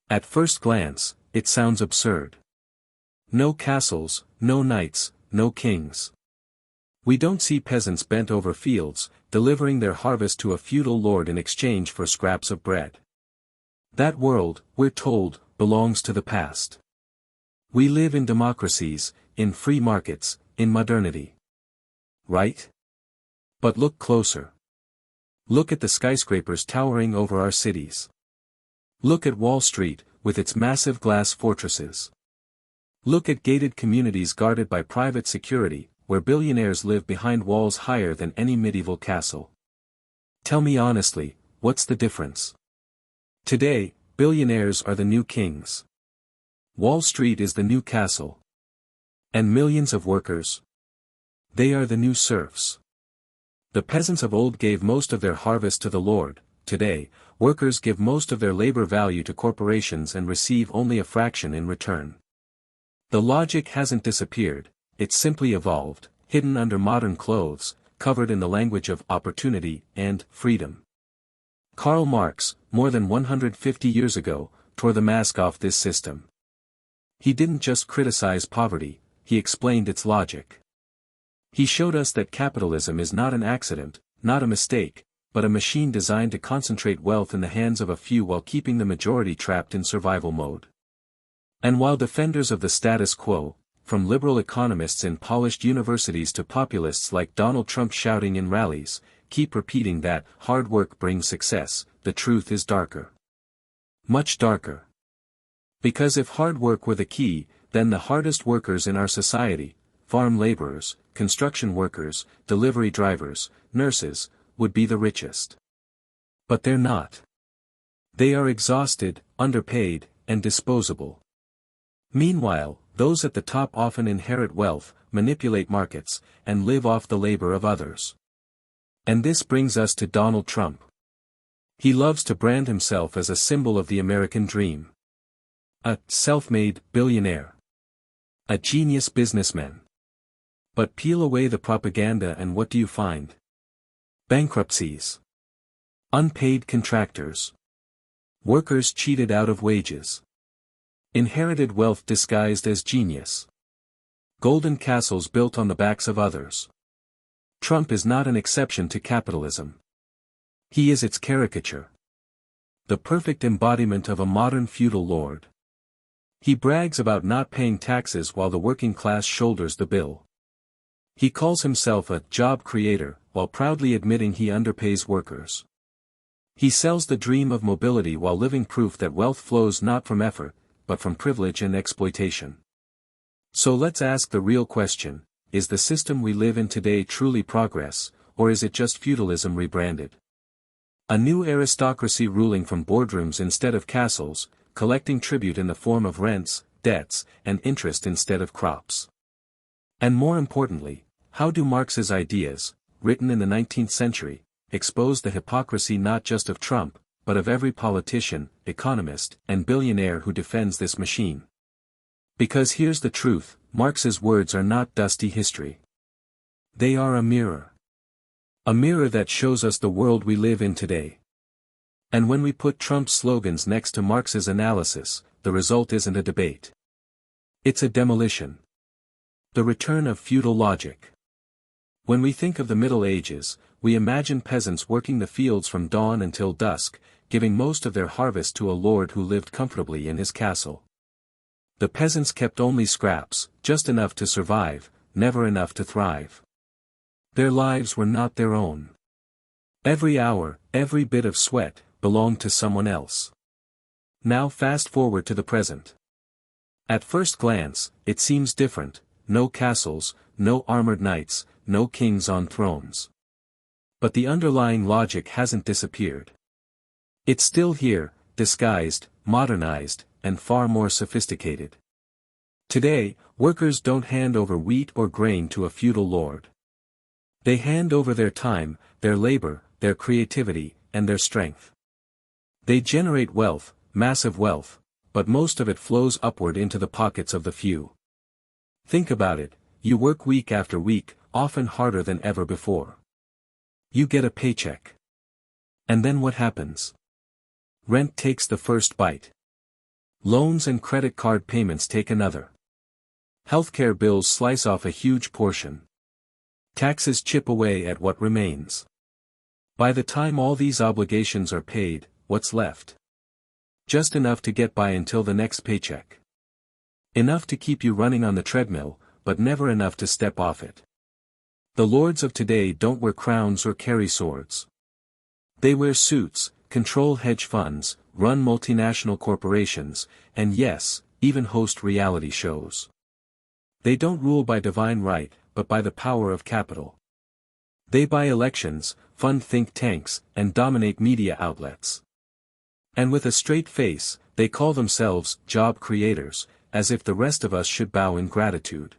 At first glance, it sounds absurd. No castles, no knights, no kings. We don't see peasants bent over fields, delivering their harvest to a feudal lord in exchange for scraps of bread. That world, we're told, belongs to the past. We live in democracies, in free markets, in modernity. Right? But look closer. Look at the skyscrapers towering over our cities. Look at Wall Street, with its massive glass fortresses. Look at gated communities guarded by private security, where billionaires live behind walls higher than any medieval castle. Tell me honestly, what's the difference? Today, billionaires are the new kings. Wall Street is the new castle. And millions of workers? They are the new serfs. The peasants of old gave most of their harvest to the Lord. Today, workers give most of their labor value to corporations and receive only a fraction in return. The logic hasn't disappeared, it's simply evolved, hidden under modern clothes, covered in the language of opportunity and freedom. Karl Marx, more than 150 years ago, tore the mask off this system. He didn't just criticize poverty, he explained its logic. He showed us that capitalism is not an accident, not a mistake, but a machine designed to concentrate wealth in the hands of a few while keeping the majority trapped in survival mode. And while defenders of the status quo, from liberal economists in polished universities to populists like Donald Trump shouting in rallies, keep repeating that hard work brings success, the truth is darker. Much darker. Because if hard work were the key, then the hardest workers in our society, farm laborers, construction workers, delivery drivers, nurses, would be the richest. But they're not. They are exhausted, underpaid, and disposable. Meanwhile, those at the top often inherit wealth, manipulate markets, and live off the labor of others. And this brings us to Donald Trump. He loves to brand himself as a symbol of the American dream. A self-made billionaire. A genius businessman. But peel away the propaganda and what do you find? Bankruptcies. Unpaid contractors. Workers cheated out of wages. Inherited wealth disguised as genius. Golden castles built on the backs of others. Trump is not an exception to capitalism. He is its caricature. The perfect embodiment of a modern feudal lord. He brags about not paying taxes while the working class shoulders the bill. He calls himself a job creator, while proudly admitting he underpays workers. He sells the dream of mobility while living proof that wealth flows not from effort, but from privilege and exploitation. So let's ask the real question, is the system we live in today truly progress, or is it just feudalism rebranded? A new aristocracy ruling from boardrooms instead of castles, collecting tribute in the form of rents, debts, and interest instead of crops. And more importantly, how do Marx's ideas, written in the 19th century, expose the hypocrisy not just of Trump, but of every politician, economist, and billionaire who defends this machine? Because here's the truth, Marx's words are not dusty history. They are a mirror. A mirror that shows us the world we live in today. And when we put Trump's slogans next to Marx's analysis, the result isn't a debate. It's a demolition. The return of feudal logic. When we think of the Middle Ages, we imagine peasants working the fields from dawn until dusk, giving most of their harvest to a lord who lived comfortably in his castle. The peasants kept only scraps, just enough to survive, never enough to thrive. Their lives were not their own. Every hour, every bit of sweat, belonged to someone else. Now fast forward to the present. At first glance, it seems different, no castles, no armored knights, no kings on thrones. But the underlying logic hasn't disappeared. It's still here, disguised, modernized, and far more sophisticated. Today, workers don't hand over wheat or grain to a feudal lord. They hand over their time, their labor, their creativity, and their strength. They generate wealth, massive wealth, but most of it flows upward into the pockets of the few. Think about it, you work week after week, often harder than ever before. You get a paycheck. And then what happens? Rent takes the first bite. Loans and credit card payments take another. Healthcare bills slice off a huge portion. Taxes chip away at what remains. By the time all these obligations are paid, what's left? Just enough to get by until the next paycheck. Enough to keep you running on the treadmill, but never enough to step off it. The lords of today don't wear crowns or carry swords. They wear suits, control hedge funds, run multinational corporations, and yes, even host reality shows. They don't rule by divine right, but by the power of capital. They buy elections, fund think tanks, and dominate media outlets. And with a straight face, they call themselves job creators, as if the rest of us should bow in gratitude.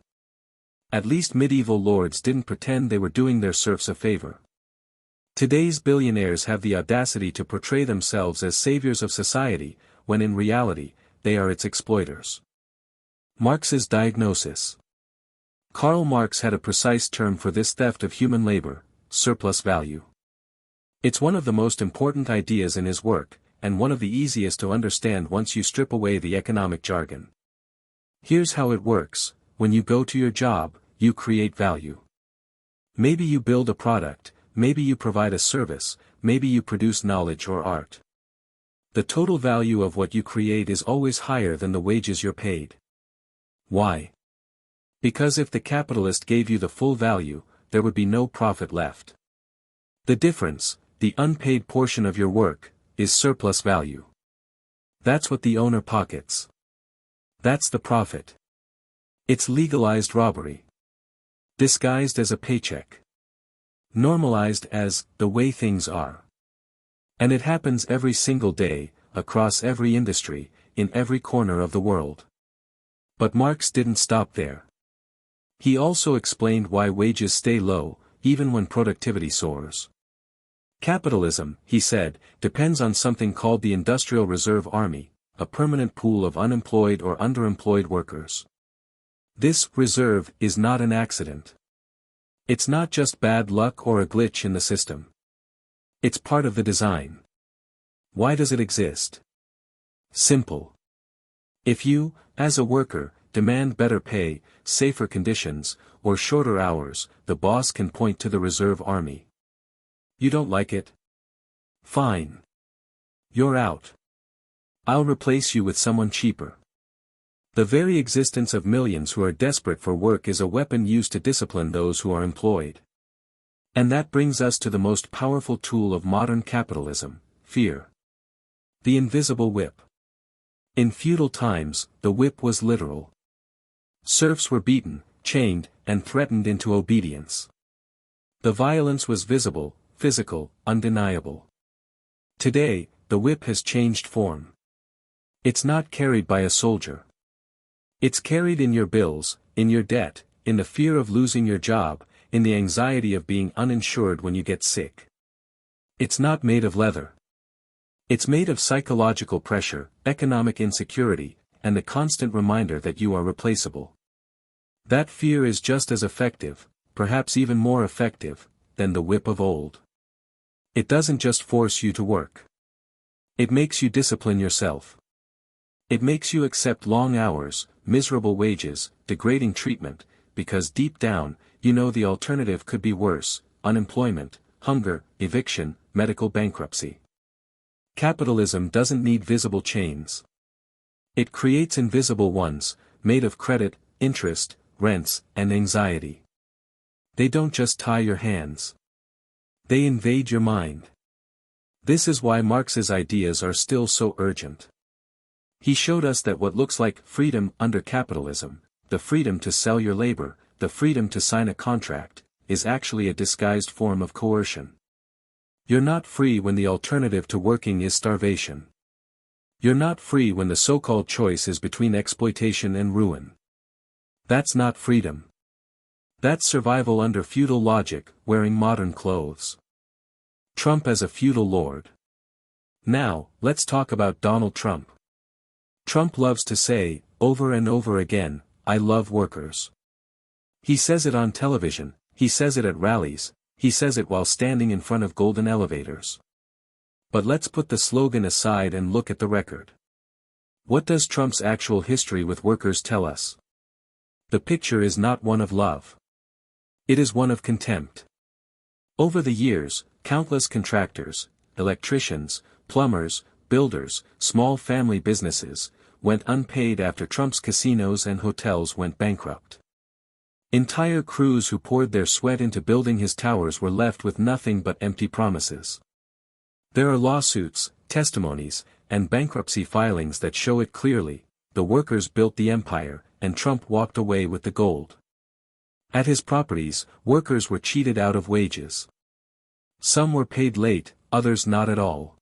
At least medieval lords didn't pretend they were doing their serfs a favor. Today's billionaires have the audacity to portray themselves as saviors of society, when in reality, they are its exploiters. Marx's diagnosis. Karl Marx had a precise term for this theft of human labor: surplus value. It's one of the most important ideas in his work, and one of the easiest to understand once you strip away the economic jargon. Here's how it works: when you go to your job, you create value. Maybe you build a product, maybe you provide a service, maybe you produce knowledge or art. The total value of what you create is always higher than the wages you're paid. Why? Because if the capitalist gave you the full value, there would be no profit left. The difference, the unpaid portion of your work, is surplus value. That's what the owner pockets. That's the profit. It's legalized robbery. Disguised as a paycheck. Normalized as the way things are. And it happens every single day, across every industry, in every corner of the world. But Marx didn't stop there. He also explained why wages stay low, even when productivity soars. Capitalism, he said, depends on something called the Industrial Reserve Army, a permanent pool of unemployed or underemployed workers. This reserve is not an accident. It's not just bad luck or a glitch in the system. It's part of the design. Why does it exist? Simple. If you, as a worker, demand better pay, safer conditions, or shorter hours, the boss can point to the reserve army. You don't like it? Fine. You're out. I'll replace you with someone cheaper. The very existence of millions who are desperate for work is a weapon used to discipline those who are employed. And that brings us to the most powerful tool of modern capitalism: fear. The invisible whip. In feudal times, the whip was literal. Serfs were beaten, chained, and threatened into obedience. The violence was visible, physical, undeniable. Today, the whip has changed form. It's not carried by a soldier. It's carried in your bills, in your debt, in the fear of losing your job, in the anxiety of being uninsured when you get sick. It's not made of leather. It's made of psychological pressure, economic insecurity, and the constant reminder that you are replaceable. That fear is just as effective, perhaps even more effective, than the whip of old. It doesn't just force you to work. It makes you discipline yourself. It makes you accept long hours, miserable wages, degrading treatment, because deep down, you know the alternative could be worse: unemployment, hunger, eviction, medical bankruptcy. Capitalism doesn't need visible chains. It creates invisible ones, made of credit, interest, rents, and anxiety. They don't just tie your hands. They invade your mind. This is why Marx's ideas are still so urgent. He showed us that what looks like freedom under capitalism, the freedom to sell your labor, the freedom to sign a contract, is actually a disguised form of coercion. You're not free when the alternative to working is starvation. You're not free when the so-called choice is between exploitation and ruin. That's not freedom. That's survival under feudal logic, wearing modern clothes. Trump as a feudal lord. Now, let's talk about Donald Trump. Trump loves to say, over and over again, "I love workers." He says it on television, he says it at rallies, he says it while standing in front of golden elevators. But let's put the slogan aside and look at the record. What does Trump's actual history with workers tell us? The picture is not one of love. It is one of contempt. Over the years, countless contractors, electricians, plumbers, builders, small family businesses, went unpaid after Trump's casinos and hotels went bankrupt. Entire crews who poured their sweat into building his towers were left with nothing but empty promises. There are lawsuits, testimonies, and bankruptcy filings that show it clearly. The workers built the empire, and Trump walked away with the gold. At his properties, workers were cheated out of wages. Some were paid late, others not at all.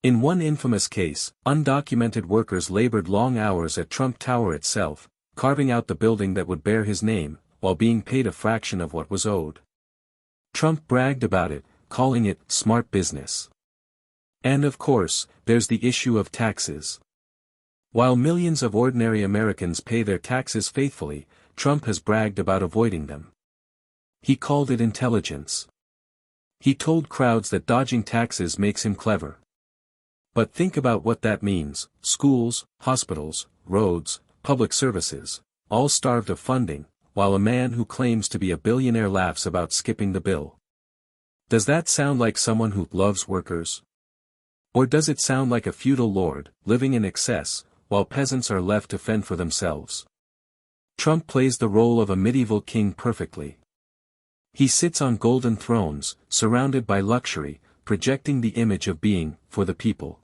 In one infamous case, undocumented workers labored long hours at Trump Tower itself, carving out the building that would bear his name, while being paid a fraction of what was owed. Trump bragged about it, calling it smart business. And of course, there's the issue of taxes. While millions of ordinary Americans pay their taxes faithfully, Trump has bragged about avoiding them. He called it intelligence. He told crowds that dodging taxes makes him clever. But think about what that means: schools, hospitals, roads, public services, all starved of funding, while a man who claims to be a billionaire laughs about skipping the bill. Does that sound like someone who loves workers? Or does it sound like a feudal lord, living in excess, while peasants are left to fend for themselves? Trump plays the role of a medieval king perfectly. He sits on golden thrones, surrounded by luxury, projecting the image of being, for the people.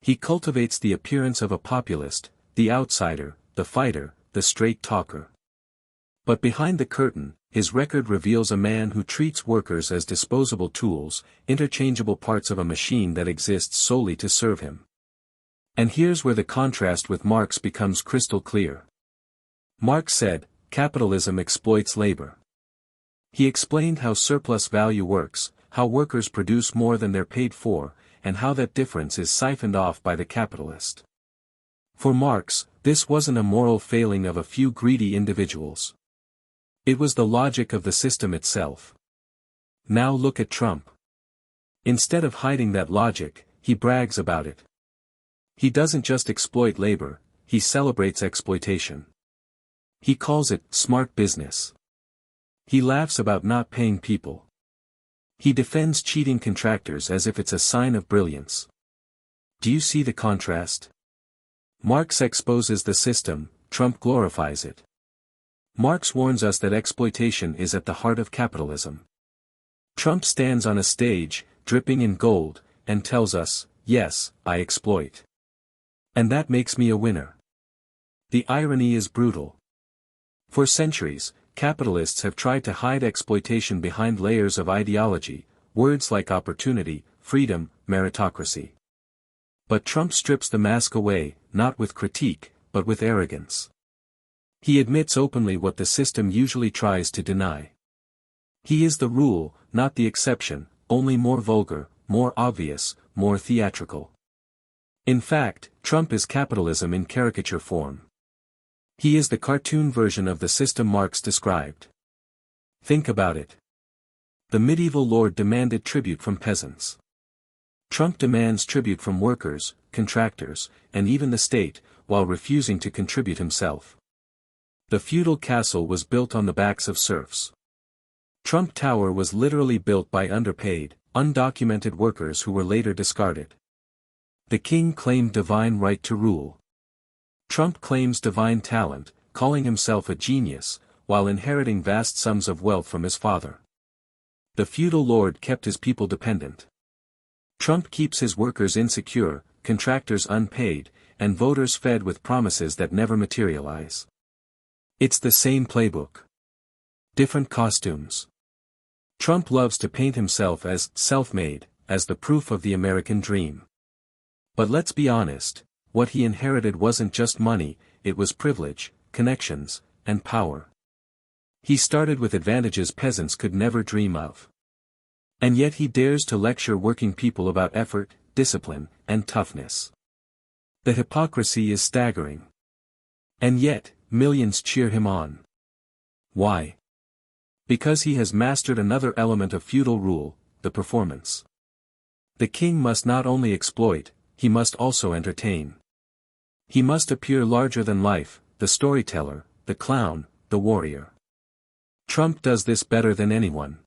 He cultivates the appearance of a populist, the outsider, the fighter, the straight talker. But behind the curtain, his record reveals a man who treats workers as disposable tools, interchangeable parts of a machine that exists solely to serve him. And here's where the contrast with Marx becomes crystal clear. Marx said, "Capitalism exploits labor." He explained how surplus value works, how workers produce more than they're paid for, and how that difference is siphoned off by the capitalist. For Marx, this wasn't a moral failing of a few greedy individuals. It was the logic of the system itself. Now look at Trump. Instead of hiding that logic, he brags about it. He doesn't just exploit labor, he celebrates exploitation. He calls it smart business. He laughs about not paying people. He defends cheating contractors as if it's a sign of brilliance. Do you see the contrast? Marx exposes the system, Trump glorifies it. Marx warns us that exploitation is at the heart of capitalism. Trump stands on a stage, dripping in gold, and tells us, "Yes, I exploit. And that makes me a winner." The irony is brutal. For centuries, capitalists have tried to hide exploitation behind layers of ideology, words like opportunity, freedom, meritocracy. But Trump strips the mask away, not with critique, but with arrogance. He admits openly what the system usually tries to deny. He is the rule, not the exception, only more vulgar, more obvious, more theatrical. In fact, Trump is capitalism in caricature form. He is the cartoon version of the system Marx described. Think about it. The medieval lord demanded tribute from peasants. Trump demands tribute from workers, contractors, and even the state, while refusing to contribute himself. The feudal castle was built on the backs of serfs. Trump Tower was literally built by underpaid, undocumented workers who were later discarded. The king claimed divine right to rule. Trump claims divine talent, calling himself a genius, while inheriting vast sums of wealth from his father. The feudal lord kept his people dependent. Trump keeps his workers insecure, contractors unpaid, and voters fed with promises that never materialize. It's the same playbook. Different costumes. Trump loves to paint himself as self-made, as the proof of the American dream. But let's be honest. What he inherited wasn't just money, it was privilege, connections, and power. He started with advantages peasants could never dream of. And yet he dares to lecture working people about effort, discipline, and toughness. The hypocrisy is staggering. And yet, millions cheer him on. Why? Because he has mastered another element of feudal rule, the performance. The king must not only exploit, he must also entertain. He must appear larger than life, the storyteller, the clown, the warrior. Trump does this better than anyone.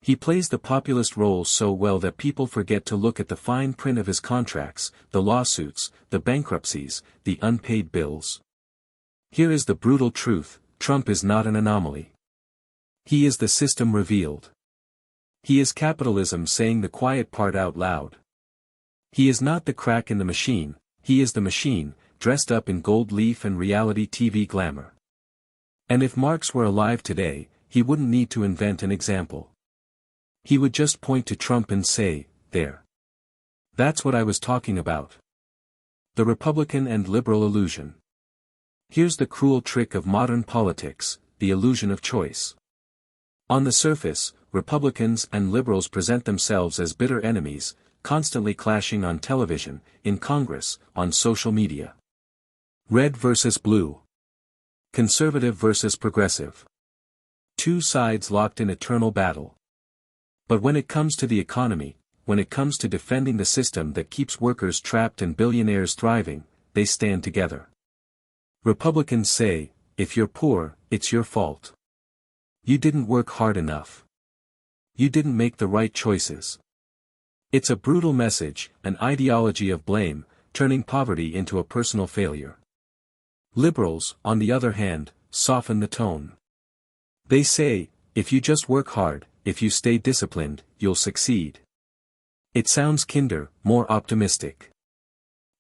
He plays the populist role so well that people forget to look at the fine print of his contracts, the lawsuits, the bankruptcies, the unpaid bills. Here is the brutal truth: Trump is not an anomaly. He is the system revealed. He is capitalism saying the quiet part out loud. He is not the crack in the machine, he is the machine, dressed up in gold leaf and reality TV glamour. And if Marx were alive today, he wouldn't need to invent an example. He would just point to Trump and say, "There. That's what I was talking about." The Republican and liberal illusion. Here's the cruel trick of modern politics, the illusion of choice. On the surface, Republicans and liberals present themselves as bitter enemies, constantly clashing on television, in Congress, on social media. Red versus blue. Conservative versus progressive. Two sides locked in eternal battle. But when it comes to the economy, when it comes to defending the system that keeps workers trapped and billionaires thriving, they stand together. Republicans say, if you're poor, it's your fault. You didn't work hard enough. You didn't make the right choices. It's a brutal message, an ideology of blame, turning poverty into a personal failure. Liberals, on the other hand, soften the tone. They say, if you just work hard, if you stay disciplined, you'll succeed. It sounds kinder, more optimistic.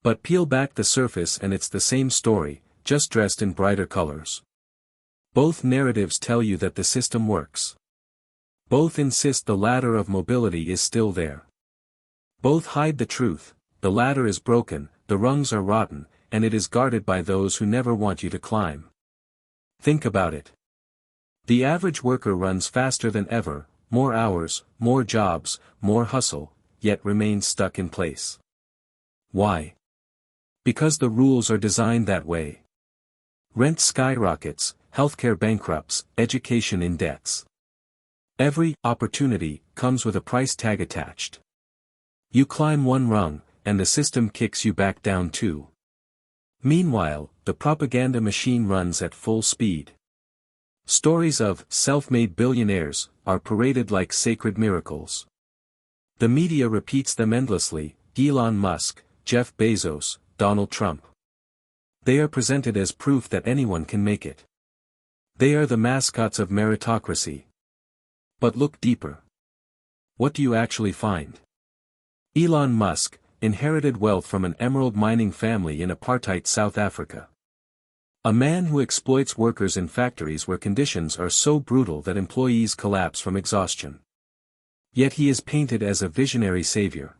But peel back the surface and it's the same story, just dressed in brighter colors. Both narratives tell you that the system works. Both insist the ladder of mobility is still there. Both hide the truth: the ladder is broken, the rungs are rotten, and it is guarded by those who never want you to climb. Think about it. The average worker runs faster than ever, more hours, more jobs, more hustle, yet remains stuck in place. Why? Because the rules are designed that way. Rent skyrockets, healthcare bankrupts, education in debts. Every opportunity comes with a price tag attached. You climb one rung, and the system kicks you back down too. Meanwhile, the propaganda machine runs at full speed. Stories of self-made billionaires are paraded like sacred miracles. The media repeats them endlessly: Elon Musk, Jeff Bezos, Donald Trump. They are presented as proof that anyone can make it. They are the mascots of meritocracy. But look deeper. What do you actually find? Elon Musk inherited wealth from an emerald mining family in apartheid South Africa. A man who exploits workers in factories where conditions are so brutal that employees collapse from exhaustion. Yet he is painted as a visionary savior.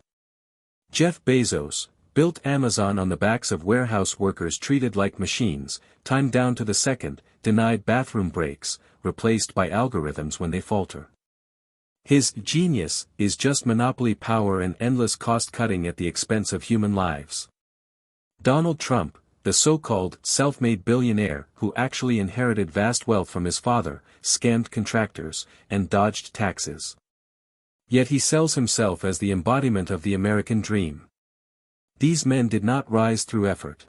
Jeff Bezos built Amazon on the backs of warehouse workers treated like machines, timed down to the second, denied bathroom breaks, replaced by algorithms when they falter. His genius is just monopoly power and endless cost-cutting at the expense of human lives. Donald Trump, the so-called self-made billionaire who actually inherited vast wealth from his father, scammed contractors, and dodged taxes. Yet he sells himself as the embodiment of the American dream. These men did not rise through effort.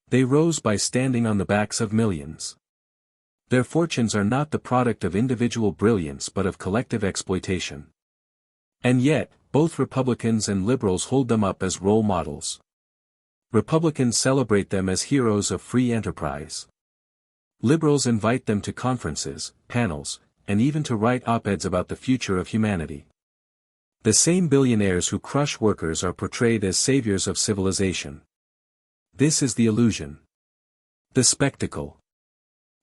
They rose by standing on the backs of millions. Their fortunes are not the product of individual brilliance but of collective exploitation. And yet, both Republicans and liberals hold them up as role models. Republicans celebrate them as heroes of free enterprise. Liberals invite them to conferences, panels, and even to write op-eds about the future of humanity. The same billionaires who crush workers are portrayed as saviors of civilization. This is the illusion. The spectacle.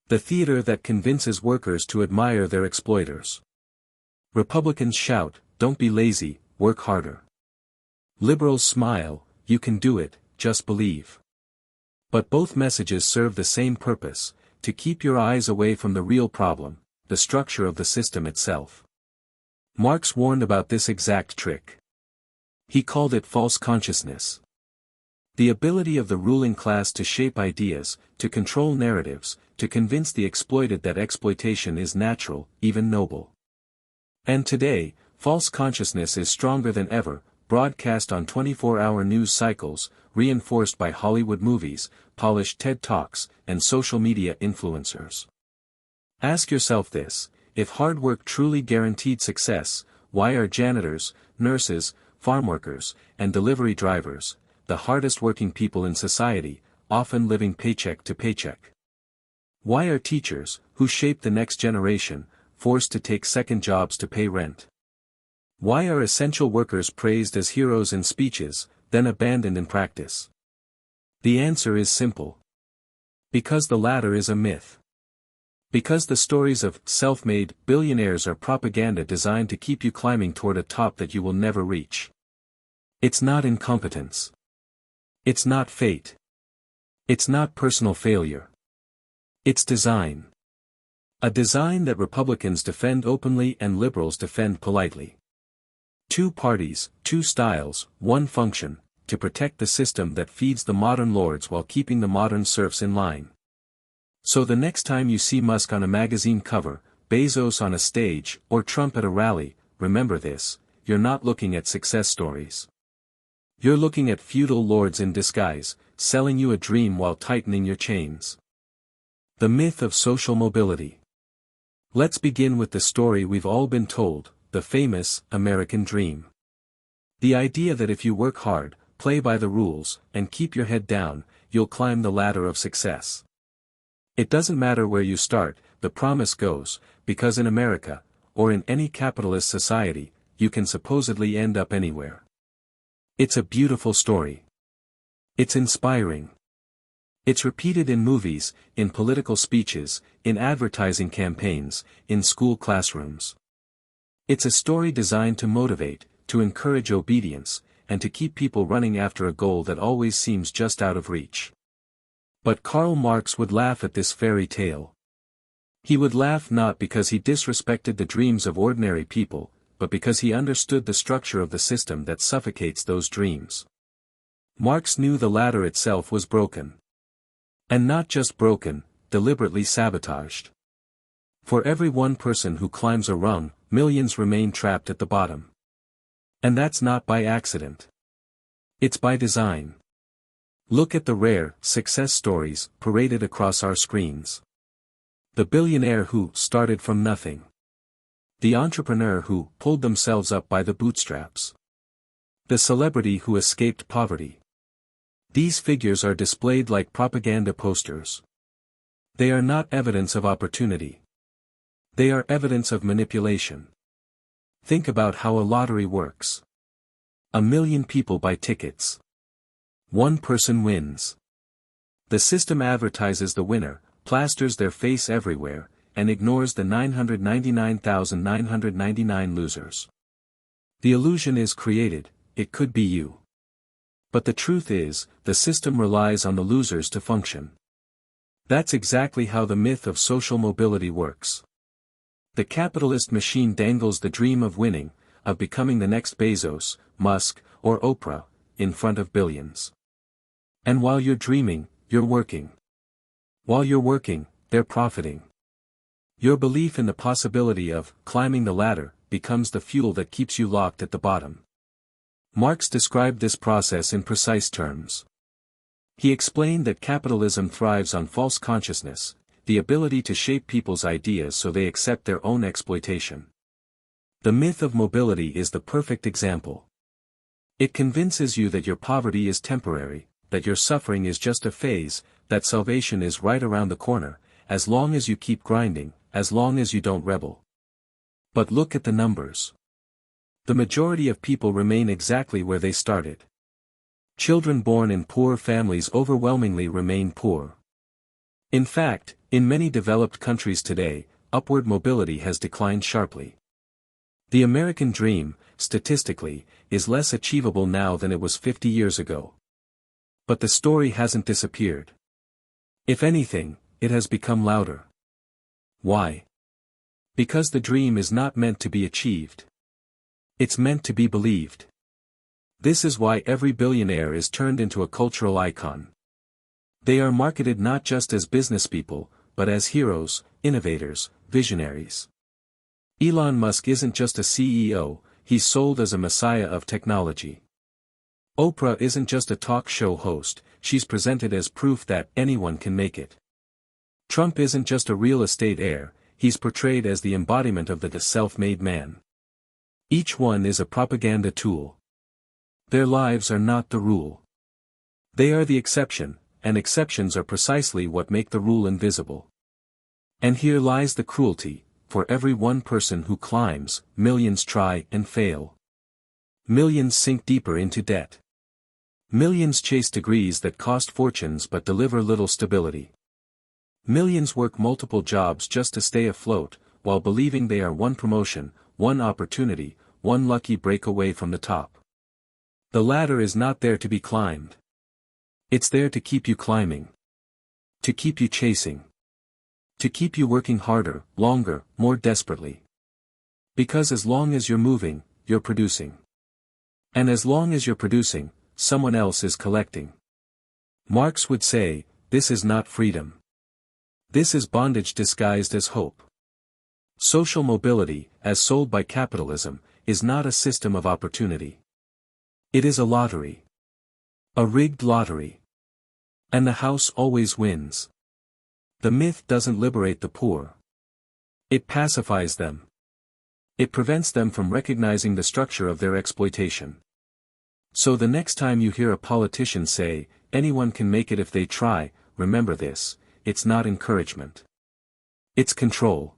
The theater that convinces workers to admire their exploiters. Republicans shout, "Don't be lazy, work harder." Liberals smile, "You can do it, just believe." But both messages serve the same purpose: to keep your eyes away from the real problem, the structure of the system itself. Marx warned about this exact trick. He called it false consciousness. The ability of the ruling class to shape ideas, to control narratives, to convince the exploited that exploitation is natural, even noble. And today, false consciousness is stronger than ever, broadcast on 24-hour news cycles, reinforced by Hollywood movies, polished TED Talks, and social media influencers. Ask yourself this: if hard work truly guaranteed success, why are janitors, nurses, farm workers, and delivery drivers, the hardest working people in society, often living paycheck to paycheck? Why are teachers, who shape the next generation, forced to take second jobs to pay rent? Why are essential workers praised as heroes in speeches, then abandoned in practice? The answer is simple. Because the latter is a myth. Because the stories of self-made billionaires are propaganda designed to keep you climbing toward a top that you will never reach. It's not incompetence. It's not fate. It's not personal failure. It's design. A design that Republicans defend openly and liberals defend politely. Two parties, two styles, one function, to protect the system that feeds the modern lords while keeping the modern serfs in line. So the next time you see Musk on a magazine cover, Bezos on a stage, or Trump at a rally, remember this: you're not looking at success stories. You're looking at feudal lords in disguise, selling you a dream while tightening your chains. The myth of social mobility. Let's begin with the story we've all been told, the famous American dream. The idea that if you work hard, play by the rules, and keep your head down, you'll climb the ladder of success. It doesn't matter where you start, the promise goes, because in America, or in any capitalist society, you can supposedly end up anywhere. It's a beautiful story. It's inspiring. It's repeated in movies, in political speeches, in advertising campaigns, in school classrooms. It's a story designed to motivate, to encourage obedience, and to keep people running after a goal that always seems just out of reach. But Karl Marx would laugh at this fairy tale. He would laugh not because he disrespected the dreams of ordinary people, but because he understood the structure of the system that suffocates those dreams. Marx knew the ladder itself was broken. And not just broken, deliberately sabotaged. For every one person who climbs a rung, millions remain trapped at the bottom. And that's not by accident. It's by design. Look at the rare success stories paraded across our screens. The billionaire who started from nothing. The entrepreneur who pulled themselves up by the bootstraps. The celebrity who escaped poverty. These figures are displayed like propaganda posters. They are not evidence of opportunity. They are evidence of manipulation. Think about how a lottery works. 1 million people buy tickets. One person wins. The system advertises the winner, plasters their face everywhere, and ignores the 999,999 losers. The illusion is created: it could be you. But the truth is, the system relies on the losers to function. That's exactly how the myth of social mobility works. The capitalist machine dangles the dream of winning, of becoming the next Bezos, Musk, or Oprah, in front of billions. And while you're dreaming, you're working. While you're working, they're profiting. Your belief in the possibility of climbing the ladder becomes the fuel that keeps you locked at the bottom. Marx described this process in precise terms. He explained that capitalism thrives on false consciousness, the ability to shape people's ideas so they accept their own exploitation. The myth of mobility is the perfect example. It convinces you that your poverty is temporary, that your suffering is just a phase, that salvation is right around the corner, as long as you keep grinding, as long as you don't rebel. But look at the numbers. The majority of people remain exactly where they started. Children born in poor families overwhelmingly remain poor. In fact, in many developed countries today, upward mobility has declined sharply. The American dream, statistically, is less achievable now than it was 50 years ago. But the story hasn't disappeared. If anything, it has become louder. Why? Because the dream is not meant to be achieved. It's meant to be believed. This is why every billionaire is turned into a cultural icon. They are marketed not just as businesspeople, but as heroes, innovators, visionaries. Elon Musk isn't just a CEO, he's sold as a messiah of technology. Oprah isn't just a talk show host, she's presented as proof that anyone can make it. Trump isn't just a real estate heir, he's portrayed as the embodiment of the self-made man. Each one is a propaganda tool. Their lives are not the rule. They are the exception, and exceptions are precisely what make the rule invisible. And here lies the cruelty: for every one person who climbs, millions try and fail. Millions sink deeper into debt. Millions chase degrees that cost fortunes but deliver little stability. Millions work multiple jobs just to stay afloat, while believing they are one promotion, one opportunity, one lucky break away from the top. The ladder is not there to be climbed. It's there to keep you climbing. To keep you chasing. To keep you working harder, longer, more desperately. Because as long as you're moving, you're producing. And as long as you're producing, someone else is collecting. Marx would say, this is not freedom. This is bondage disguised as hope. Social mobility, as sold by capitalism, is not a system of opportunity. It is a lottery. A rigged lottery. And the house always wins. The myth doesn't liberate the poor. It pacifies them. It prevents them from recognizing the structure of their exploitation. So the next time you hear a politician say, anyone can make it if they try, remember this: it's not encouragement. It's control.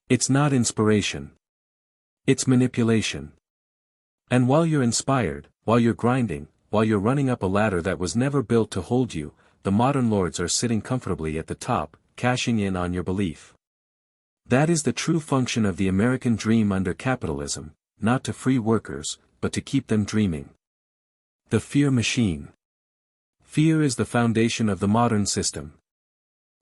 It's not inspiration. It's manipulation. And while you're inspired, while you're grinding, while you're running up a ladder that was never built to hold you, the modern lords are sitting comfortably at the top, cashing in on your belief. That is the true function of the American dream under capitalism, not to free workers, but to keep them dreaming. The fear machine. Fear is the foundation of the modern system.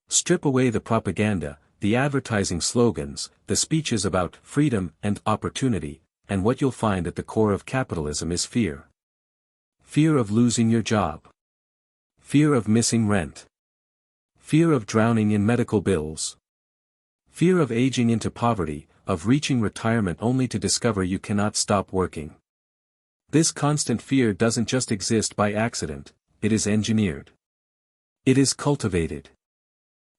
Strip away the propaganda, the advertising slogans, the speeches about freedom and opportunity, and what you'll find at the core of capitalism is fear. Fear of losing your job. Fear of missing rent. Fear of drowning in medical bills. Fear of aging into poverty, of reaching retirement only to discover you cannot stop working. This constant fear doesn't just exist by accident, it is engineered. It is cultivated.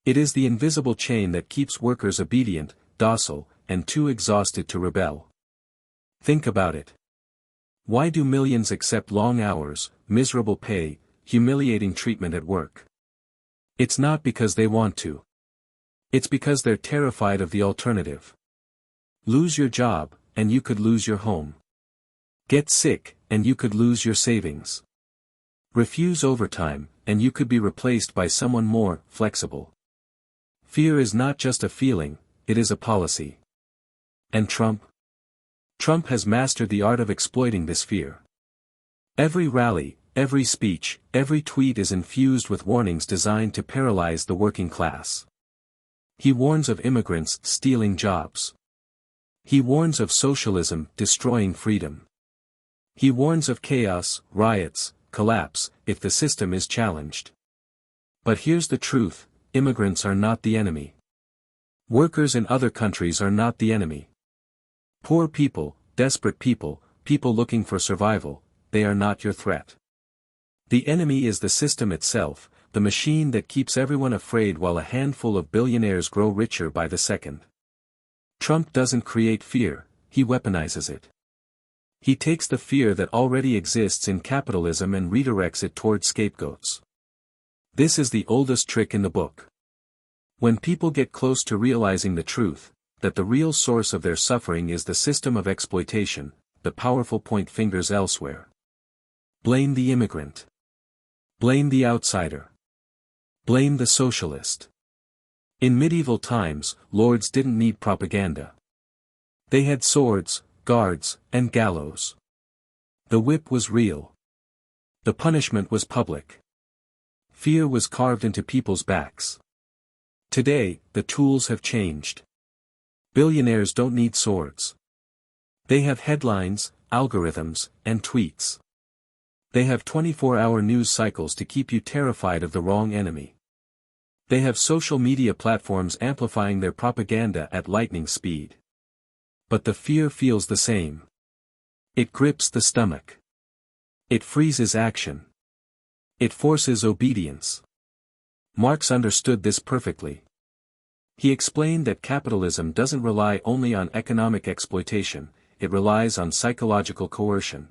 It is the invisible chain that keeps workers obedient, docile, and too exhausted to rebel. Think about it. Why do millions accept long hours, miserable pay, humiliating treatment at work? It's not because they want to. It's because they're terrified of the alternative. Lose your job, and you could lose your home. Get sick, and you could lose your savings. Refuse overtime, and you could be replaced by someone more flexible. Fear is not just a feeling, it is a policy. And Trump? Trump has mastered the art of exploiting this fear. Every rally, every speech, every tweet is infused with warnings designed to paralyze the working class. He warns of immigrants stealing jobs. He warns of socialism destroying freedom. He warns of chaos, riots, collapse, if the system is challenged. But here's the truth: immigrants are not the enemy. Workers in other countries are not the enemy. Poor people, desperate people, people looking for survival, they are not your threat. The enemy is the system itself, the machine that keeps everyone afraid while a handful of billionaires grow richer by the second. Trump doesn't create fear, he weaponizes it. He takes the fear that already exists in capitalism and redirects it toward scapegoats. This is the oldest trick in the book. When people get close to realizing the truth, that the real source of their suffering is the system of exploitation, the powerful point fingers elsewhere. Blame the immigrant. Blame the outsider. Blame the socialist. In medieval times, lords didn't need propaganda. They had swords, guards, and gallows. The whip was real. The punishment was public. Fear was carved into people's backs. Today, the tools have changed. Billionaires don't need swords. They have headlines, algorithms, and tweets. They have 24-hour news cycles to keep you terrified of the wrong enemy. They have social media platforms amplifying their propaganda at lightning speed. But the fear feels the same. It grips the stomach. It freezes action. It forces obedience. Marx understood this perfectly. He explained that capitalism doesn't rely only on economic exploitation, it relies on psychological coercion.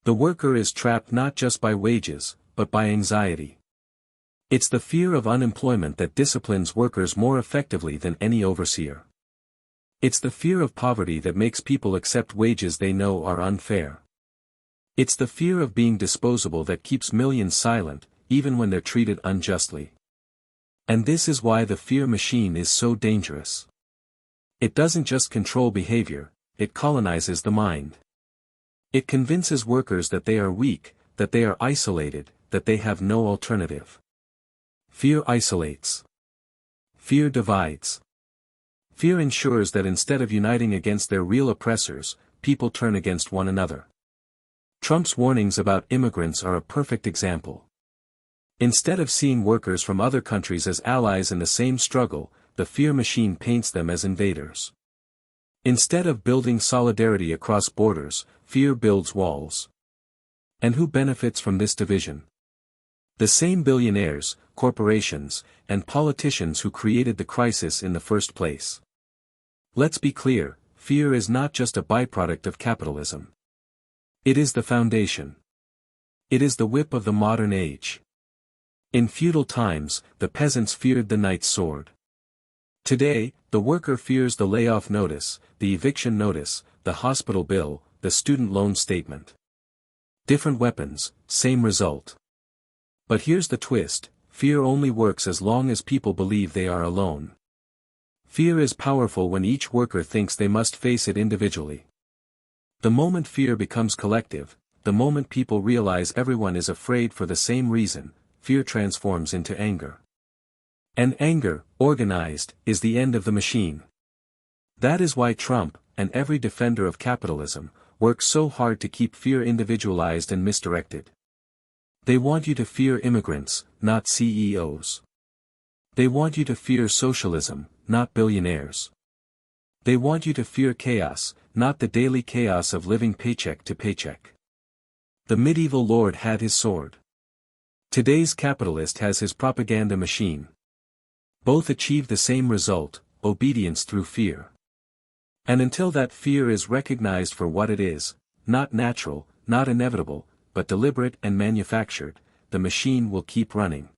The worker is trapped not just by wages, but by anxiety. It's the fear of unemployment that disciplines workers more effectively than any overseer. It's the fear of poverty that makes people accept wages they know are unfair. It's the fear of being disposable that keeps millions silent, even when they're treated unjustly. And this is why the fear machine is so dangerous. It doesn't just control behavior, it colonizes the mind. It convinces workers that they are weak, that they are isolated, that they have no alternative. Fear isolates. Fear divides. Fear ensures that instead of uniting against their real oppressors, people turn against one another. Trump's warnings about immigrants are a perfect example. Instead of seeing workers from other countries as allies in the same struggle, the fear machine paints them as invaders. Instead of building solidarity across borders, fear builds walls. And who benefits from this division? The same billionaires, corporations, and politicians who created the crisis in the first place. Let's be clear, fear is not just a byproduct of capitalism. It is the foundation. It is the whip of the modern age. In feudal times, the peasants feared the knight's sword. Today, the worker fears the layoff notice, the eviction notice, the hospital bill, the student loan statement. Different weapons, same result. But here's the twist, fear only works as long as people believe they are alone. Fear is powerful when each worker thinks they must face it individually. The moment fear becomes collective, the moment people realize everyone is afraid for the same reason, fear transforms into anger. And anger, organized, is the end of the machine. That is why Trump, and every defender of capitalism, works so hard to keep fear individualized and misdirected. They want you to fear immigrants, not CEOs. They want you to fear socialism, not billionaires. They want you to fear chaos, not the daily chaos of living paycheck to paycheck. The medieval lord had his sword. Today's capitalist has his propaganda machine. Both achieve the same result, obedience through fear. And until that fear is recognized for what it is, not natural, not inevitable, but deliberate and manufactured, the machine will keep running.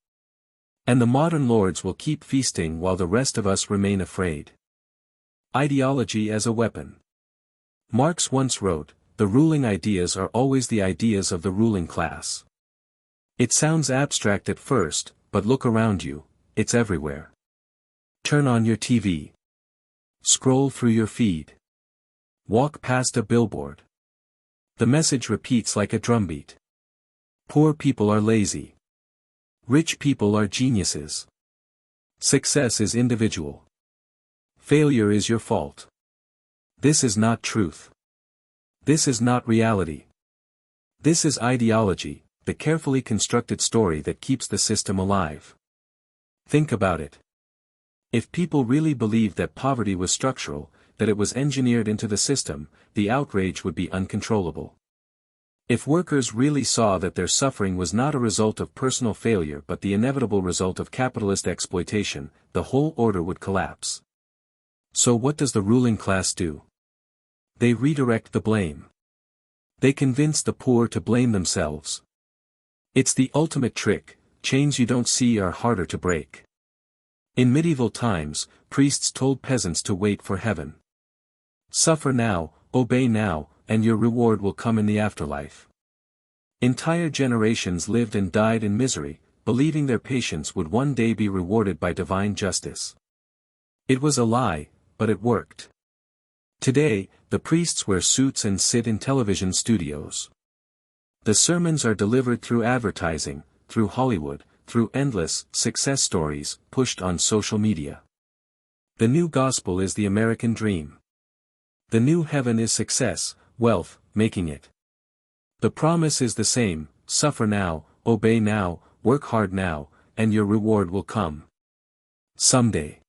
And the modern lords will keep feasting while the rest of us remain afraid. Ideology as a weapon. Marx once wrote, "The ruling ideas are always the ideas of the ruling class." It sounds abstract at first, but look around you, it's everywhere. Turn on your TV. Scroll through your feed. Walk past a billboard. The message repeats like a drumbeat. Poor people are lazy. Rich people are geniuses. Success is individual. Failure is your fault. This is not truth. This is not reality. This is ideology, the carefully constructed story that keeps the system alive. Think about it. If people really believed that poverty was structural, that it was engineered into the system, the outrage would be uncontrollable. If workers really saw that their suffering was not a result of personal failure but the inevitable result of capitalist exploitation, the whole order would collapse. So what does the ruling class do? They redirect the blame. They convince the poor to blame themselves. It's the ultimate trick, chains you don't see are harder to break. In medieval times, priests told peasants to wait for heaven. Suffer now, obey now, and your reward will come in the afterlife. Entire generations lived and died in misery, believing their patience would one day be rewarded by divine justice. It was a lie, but it worked. Today, the priests wear suits and sit in television studios. The sermons are delivered through advertising, through Hollywood, through endless success stories pushed on social media. The new gospel is the American dream. The new heaven is success, wealth, making it. The promise is the same, suffer now, obey now, work hard now, and your reward will come. Someday.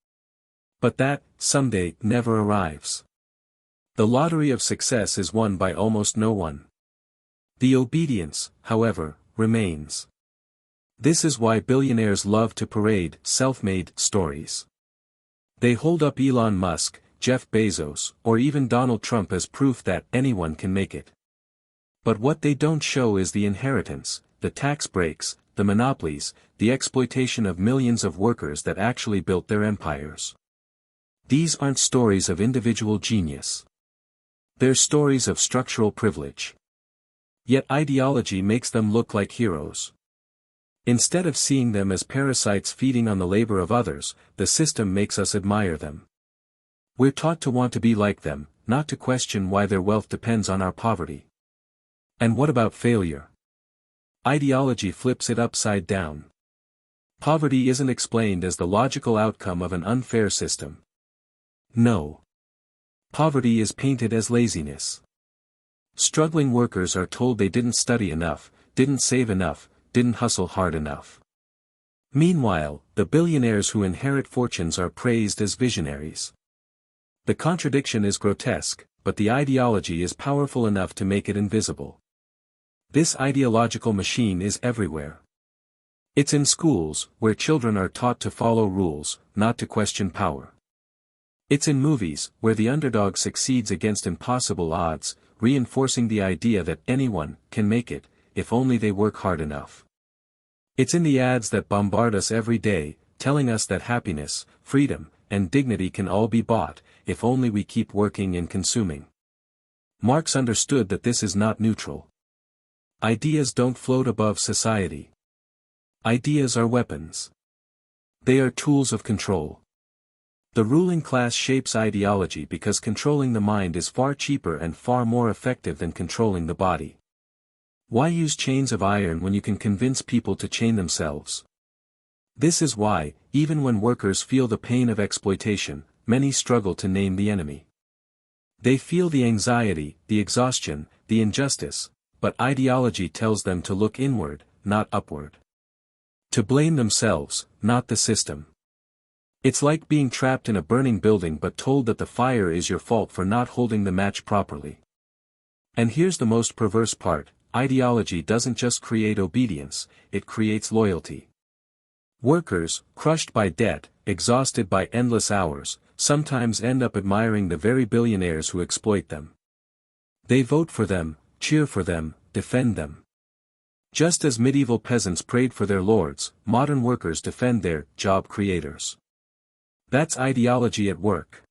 But that, someday, never arrives. The lottery of success is won by almost no one. The obedience, however, remains. This is why billionaires love to parade self-made stories. They hold up Elon Musk, Jeff Bezos, or even Donald Trump as proof that anyone can make it. But what they don't show is the inheritance, the tax breaks, the monopolies, the exploitation of millions of workers that actually built their empires. These aren't stories of individual genius. They're stories of structural privilege. Yet ideology makes them look like heroes. Instead of seeing them as parasites feeding on the labor of others, the system makes us admire them. We're taught to want to be like them, not to question why their wealth depends on our poverty. And what about failure? Ideology flips it upside down. Poverty isn't explained as the logical outcome of an unfair system. No. Poverty is painted as laziness. Struggling workers are told they didn't study enough, didn't save enough, didn't hustle hard enough. Meanwhile, the billionaires who inherit fortunes are praised as visionaries. The contradiction is grotesque, but the ideology is powerful enough to make it invisible. This ideological machine is everywhere. It's in schools, where children are taught to follow rules, not to question power. It's in movies, where the underdog succeeds against impossible odds, reinforcing the idea that anyone can make it, if only they work hard enough. It's in the ads that bombard us every day, telling us that happiness, freedom, and dignity can all be bought, if only we keep working and consuming. Marx understood that this is not neutral. Ideas don't float above society. Ideas are weapons. They are tools of control. The ruling class shapes ideology because controlling the mind is far cheaper and far more effective than controlling the body. Why use chains of iron when you can convince people to chain themselves? This is why, even when workers feel the pain of exploitation, many struggle to name the enemy. They feel the anxiety, the exhaustion, the injustice, but ideology tells them to look inward, not upward. To blame themselves, not the system. It's like being trapped in a burning building but told that the fire is your fault for not holding the match properly. And here's the most perverse part, ideology doesn't just create obedience, it creates loyalty. Workers, crushed by debt, exhausted by endless hours, sometimes end up admiring the very billionaires who exploit them. They vote for them, cheer for them, defend them. Just as medieval peasants prayed for their lords, modern workers defend their job creators. That's ideology at work.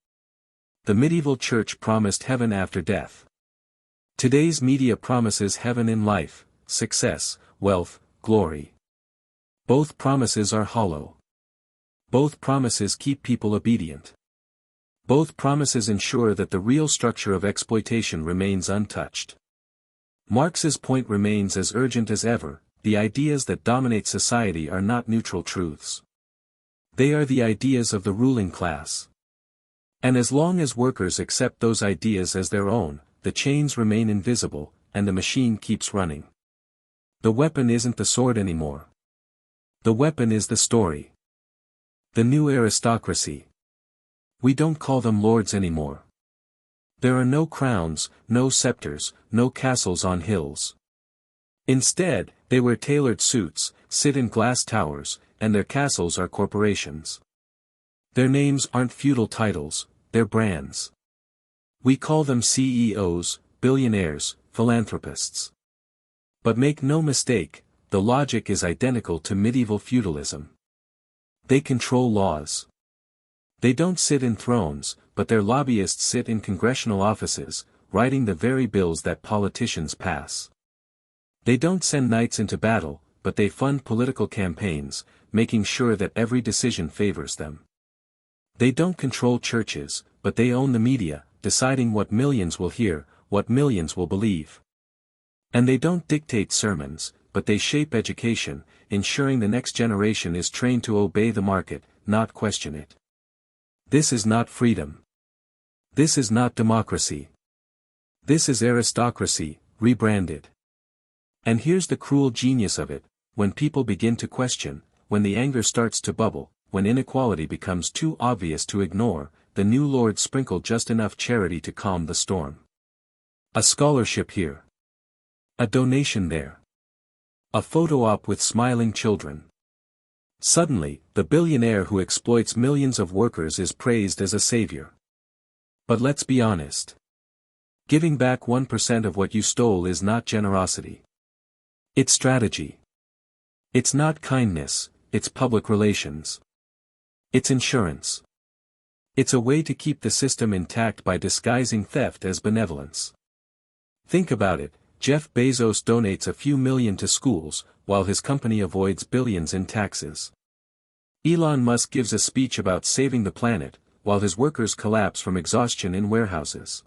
The medieval church promised heaven after death. Today's media promises heaven in life, success, wealth, glory. Both promises are hollow. Both promises keep people obedient. Both promises ensure that the real structure of exploitation remains untouched. Marx's point remains as urgent as ever, the ideas that dominate society are not neutral truths. They are the ideas of the ruling class. And as long as workers accept those ideas as their own, the chains remain invisible, and the machine keeps running. The weapon isn't the sword anymore. The weapon is the story. The new aristocracy. We don't call them lords anymore. There are no crowns, no scepters, no castles on hills. Instead, they wear tailored suits, sit in glass towers, and their castles are corporations. Their names aren't feudal titles, they're brands. We call them CEOs, billionaires, philanthropists. But make no mistake, the logic is identical to medieval feudalism. They control laws. They don't sit in thrones, but their lobbyists sit in congressional offices, writing the very bills that politicians pass. They don't send knights into battle, but they fund political campaigns, making sure that every decision favors them. They don't control churches, but they own the media, deciding what millions will hear, what millions will believe. And they don't dictate sermons, but they shape education, ensuring the next generation is trained to obey the market, not question it. This is not freedom. This is not democracy. This is aristocracy, rebranded. And here's the cruel genius of it, when people begin to question, when the anger starts to bubble, when inequality becomes too obvious to ignore, the new lords sprinkle just enough charity to calm the storm. A scholarship here. A donation there. A photo op with smiling children. Suddenly, the billionaire who exploits millions of workers is praised as a savior. But let's be honest. Giving back 1% of what you stole is not generosity. It's strategy. It's not kindness, it's public relations. It's insurance. It's a way to keep the system intact by disguising theft as benevolence. Think about it, Jeff Bezos donates a few million to schools, while his company avoids billions in taxes. Elon Musk gives a speech about saving the planet, while his workers collapse from exhaustion in warehouses.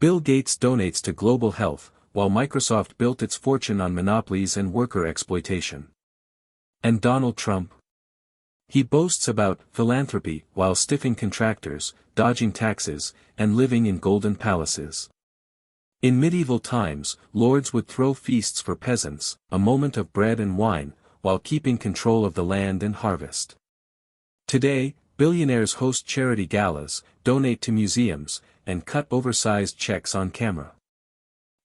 Bill Gates donates to global health, while Microsoft built its fortune on monopolies and worker exploitation. And Donald Trump? He boasts about philanthropy while stiffing contractors, dodging taxes, and living in golden palaces. In medieval times, lords would throw feasts for peasants, a moment of bread and wine, while keeping control of the land and harvest. Today, billionaires host charity galas, donate to museums, and cut oversized checks on camera.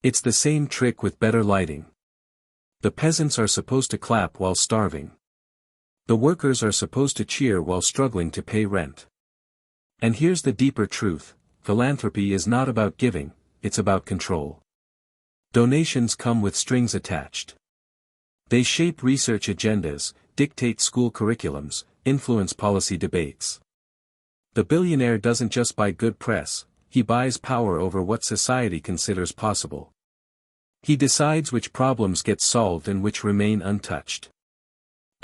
It's the same trick with better lighting. The peasants are supposed to clap while starving. The workers are supposed to cheer while struggling to pay rent. And here's the deeper truth, philanthropy is not about giving, it's about control. Donations come with strings attached. They shape research agendas, dictate school curriculums, influence policy debates. The billionaire doesn't just buy good press, he buys power over what society considers possible. He decides which problems get solved and which remain untouched.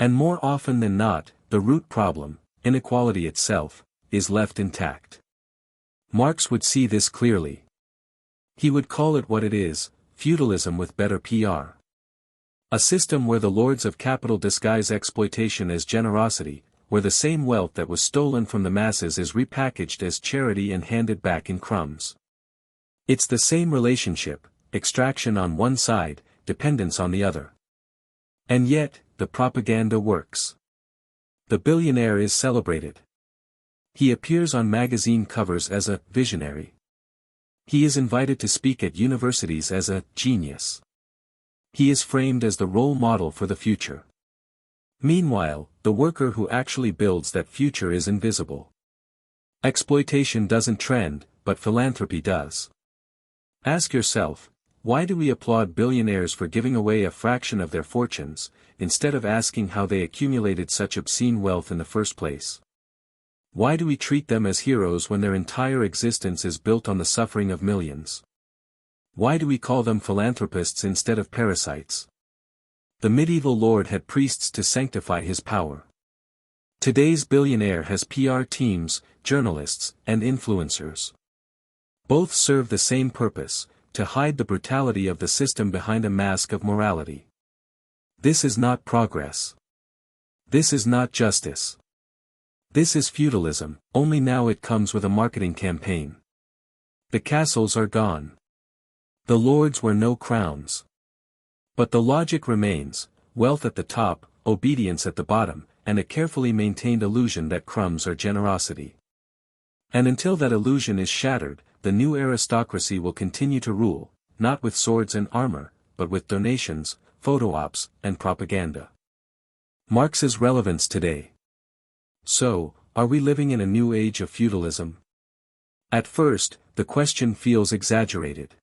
And more often than not, the root problem, inequality itself, is left intact. Marx would see this clearly. He would call it what it is, feudalism with better PR. A system where the lords of capital disguise exploitation as generosity, where the same wealth that was stolen from the masses is repackaged as charity and handed back in crumbs. It's the same relationship, extraction on one side, dependence on the other. And yet, the propaganda works. The billionaire is celebrated. He appears on magazine covers as a visionary. He is invited to speak at universities as a genius. He is framed as the role model for the future. Meanwhile, the worker who actually builds that future is invisible. Exploitation doesn't trend, but philanthropy does. Ask yourself, why do we applaud billionaires for giving away a fraction of their fortunes, instead of asking how they accumulated such obscene wealth in the first place? Why do we treat them as heroes when their entire existence is built on the suffering of millions? Why do we call them philanthropists instead of parasites? The medieval lord had priests to sanctify his power. Today's billionaire has PR teams, journalists, and influencers. Both serve the same purpose, to hide the brutality of the system behind a mask of morality. This is not progress. This is not justice. This is feudalism, only now it comes with a marketing campaign. The castles are gone. The lords wear no crowns. But the logic remains, wealth at the top, obedience at the bottom, and a carefully maintained illusion that crumbs are generosity. And until that illusion is shattered, the new aristocracy will continue to rule, not with swords and armor, but with donations, photo ops, and propaganda. Marx's relevance today. So, are we living in a new age of feudalism? At first, the question feels exaggerated.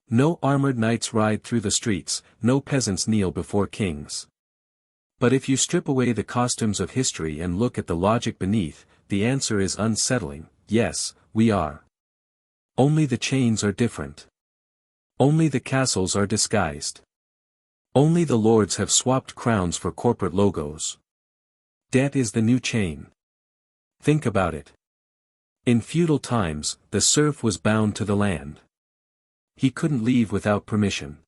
No armored knights ride through the streets, no peasants kneel before kings. But if you strip away the costumes of history and look at the logic beneath, the answer is unsettling, yes, we are. Only the chains are different. Only the castles are disguised. Only the lords have swapped crowns for corporate logos. Debt is the new chain. Think about it. In feudal times, the serf was bound to the land. He couldn't leave without permission.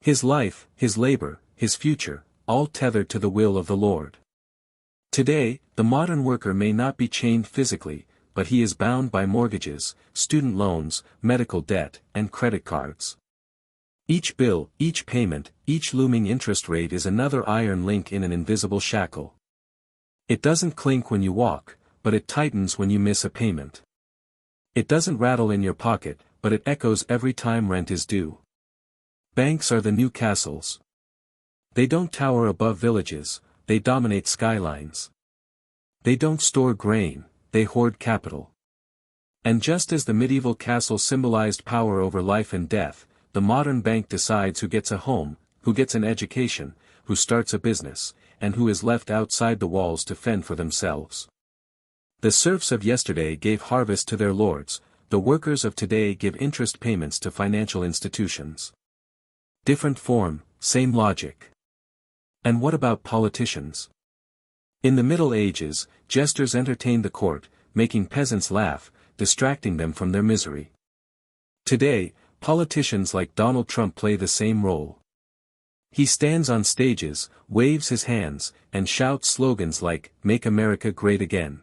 His life, his labor, his future, all tethered to the will of the Lord. Today, the modern worker may not be chained physically, but he is bound by mortgages, student loans, medical debt, and credit cards. Each bill, each payment, each looming interest rate is another iron link in an invisible shackle. It doesn't clink when you walk, but it tightens when you miss a payment. It doesn't rattle in your pocket, but it echoes every time rent is due. Banks are the new castles. They don't tower above villages, they dominate skylines. They don't store grain, they hoard capital. And just as the medieval castle symbolized power over life and death, the modern bank decides who gets a home, who gets an education, who starts a business, and who is left outside the walls to fend for themselves. The serfs of yesterday gave harvest to their lords, the workers of today give interest payments to financial institutions. Different form, same logic. And what about politicians? In the Middle Ages, jesters entertained the court, making peasants laugh, distracting them from their misery. Today, politicians like Donald Trump play the same role. He stands on stages, waves his hands, and shouts slogans like, "Make America Great Again."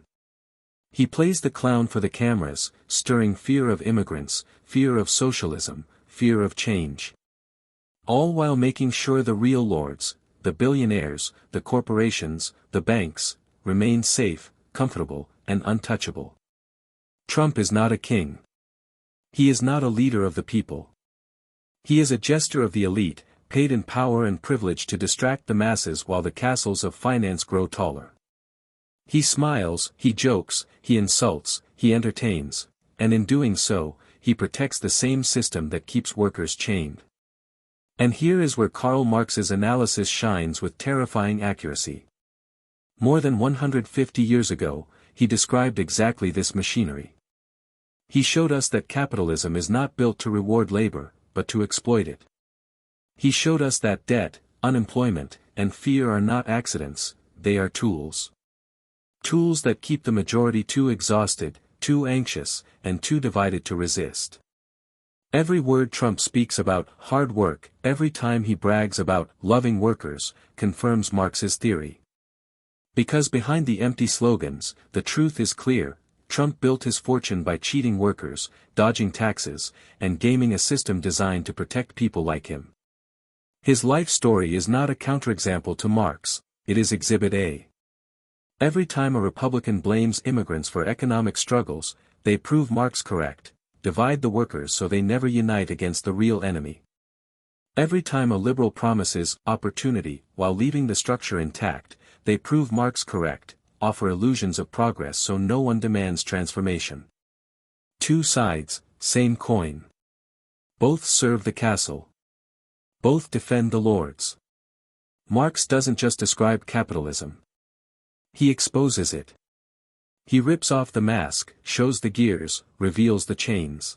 He plays the clown for the cameras, stirring fear of immigrants, fear of socialism, fear of change. All while making sure the real lords, the billionaires, the corporations, the banks, remain safe, comfortable, and untouchable. Trump is not a king. He is not a leader of the people. He is a jester of the elite, paid in power and privilege to distract the masses while the castles of finance grow taller. He smiles, he jokes, he insults, he entertains, and in doing so, he protects the same system that keeps workers chained. And here is where Karl Marx's analysis shines with terrifying accuracy. More than 150 years ago, he described exactly this machinery. He showed us that capitalism is not built to reward labor, but to exploit it. He showed us that debt, unemployment, and fear are not accidents, they are tools. Tools that keep the majority too exhausted, too anxious, and too divided to resist. Every word Trump speaks about hard work, every time he brags about loving workers, confirms Marx's theory. Because behind the empty slogans, the truth is clear. Trump built his fortune by cheating workers, dodging taxes, and gaming a system designed to protect people like him. His life story is not a counterexample to Marx, it is Exhibit A. Every time a Republican blames immigrants for economic struggles, they prove Marx correct, divide the workers so they never unite against the real enemy. Every time a liberal promises opportunity while leaving the structure intact, they prove Marx correct, offer illusions of progress so no one demands transformation. Two sides, same coin. Both serve the castle. Both defend the lords. Marx doesn't just describe capitalism. He exposes it. He rips off the mask, shows the gears, reveals the chains.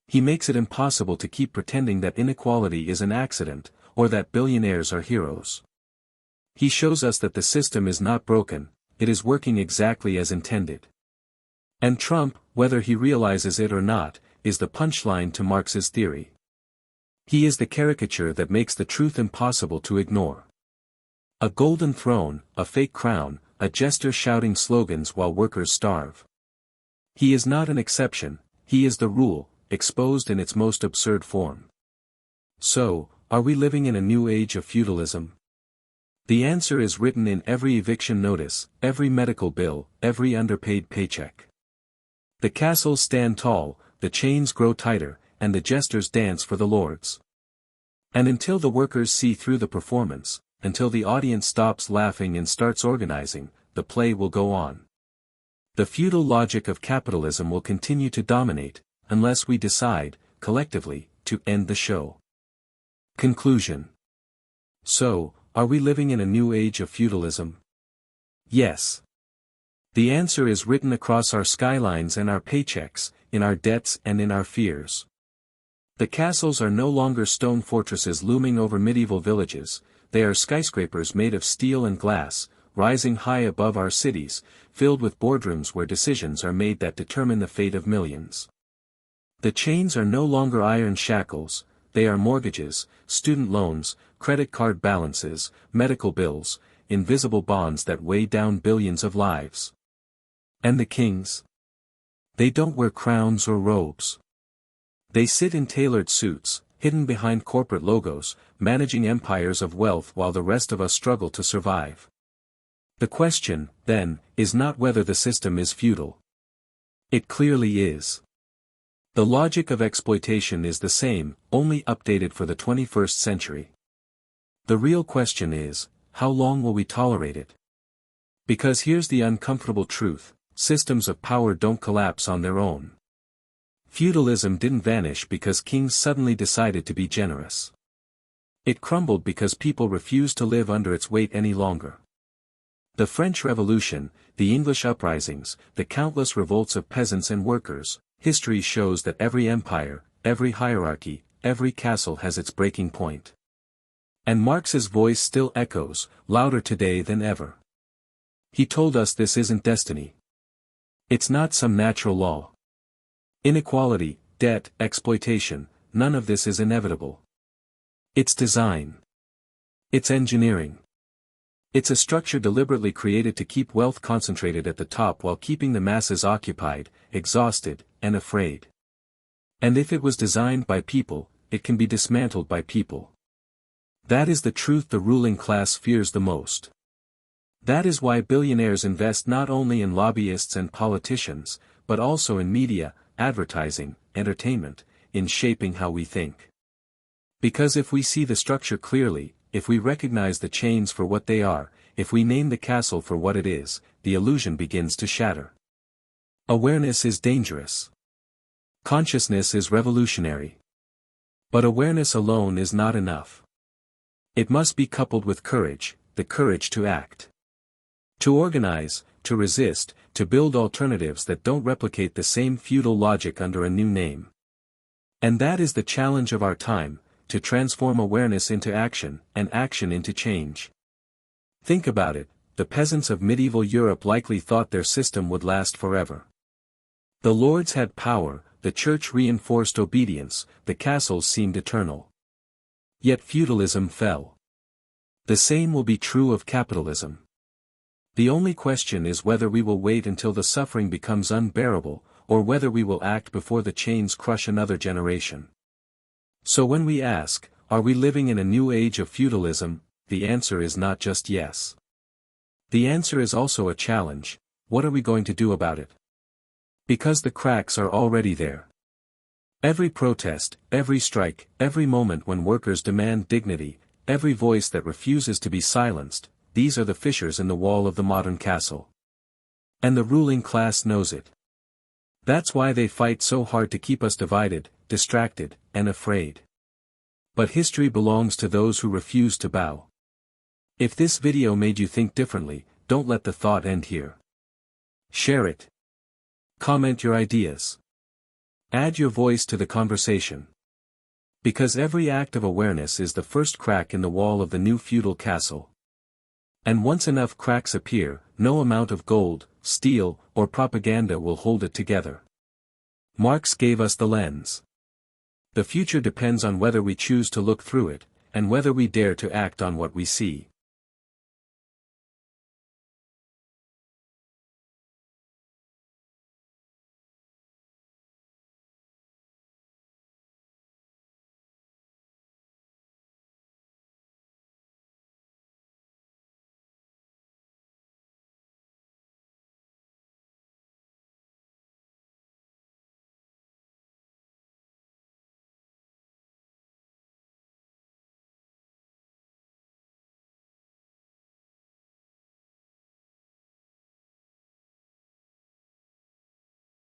He makes it impossible to keep pretending that inequality is an accident, or that billionaires are heroes. He shows us that the system is not broken, it is working exactly as intended. And Trump, whether he realizes it or not, is the punchline to Marx's theory. He is the caricature that makes the truth impossible to ignore. A golden throne, a fake crown, a jester shouting slogans while workers starve. He is not an exception, he is the rule, exposed in its most absurd form. So, are we living in a new age of feudalism? The answer is written in every eviction notice, every medical bill, every underpaid paycheck. The castles stand tall, the chains grow tighter, and the jesters dance for the lords. And until the workers see through the performance, until the audience stops laughing and starts organizing, the play will go on. The feudal logic of capitalism will continue to dominate, unless we decide, collectively, to end the show. Conclusion. So, are we living in a new age of feudalism? Yes. The answer is written across our skylines and our paychecks, in our debts and in our fears. The castles are no longer stone fortresses looming over medieval villages, they are skyscrapers made of steel and glass, rising high above our cities, filled with boardrooms where decisions are made that determine the fate of millions. The chains are no longer iron shackles, they are mortgages, student loans, credit card balances, medical bills, invisible bonds that weigh down billions of lives. And the kings? They don't wear crowns or robes. They sit in tailored suits, hidden behind corporate logos, managing empires of wealth while the rest of us struggle to survive. The question, then, is not whether the system is feudal. It clearly is. The logic of exploitation is the same, only updated for the 21st century. The real question is, how long will we tolerate it? Because here's the uncomfortable truth, systems of power don't collapse on their own. Feudalism didn't vanish because kings suddenly decided to be generous. It crumbled because people refused to live under its weight any longer. The French Revolution, the English uprisings, the countless revolts of peasants and workers, history shows that every empire, every hierarchy, every castle has its breaking point. And Marx's voice still echoes, louder today than ever. He told us this isn't destiny. It's not some natural law. Inequality, debt, exploitation, none of this is inevitable. It's design. It's engineering. It's a structure deliberately created to keep wealth concentrated at the top while keeping the masses occupied, exhausted, and afraid. And if it was designed by people, it can be dismantled by people. That is the truth the ruling class fears the most. That is why billionaires invest not only in lobbyists and politicians, but also in media, advertising, entertainment, in shaping how we think. Because if we see the structure clearly, if we recognize the chains for what they are, if we name the castle for what it is, the illusion begins to shatter. Awareness is dangerous. Consciousness is revolutionary. But awareness alone is not enough. It must be coupled with courage, the courage to act. To organize, to resist, to build alternatives that don't replicate the same feudal logic under a new name. And that is the challenge of our time, to transform awareness into action, and action into change. Think about it, the peasants of medieval Europe likely thought their system would last forever. The lords had power, the church reinforced obedience, the castles seemed eternal. Yet feudalism fell. The same will be true of capitalism. The only question is whether we will wait until the suffering becomes unbearable, or whether we will act before the chains crush another generation. So when we ask, are we living in a new age of feudalism, the answer is not just yes. The answer is also a challenge: what are we going to do about it? Because the cracks are already there. Every protest, every strike, every moment when workers demand dignity, every voice that refuses to be silenced, these are the fissures in the wall of the modern castle. And the ruling class knows it. That's why they fight so hard to keep us divided, distracted, and afraid. But history belongs to those who refuse to bow. If this video made you think differently, don't let the thought end here. Share it. Comment your ideas. Add your voice to the conversation. Because every act of awareness is the first crack in the wall of the new feudal castle. And once enough cracks appear, no amount of gold, steel, or propaganda will hold it together. Marx gave us the lens. The future depends on whether we choose to look through it, and whether we dare to act on what we see.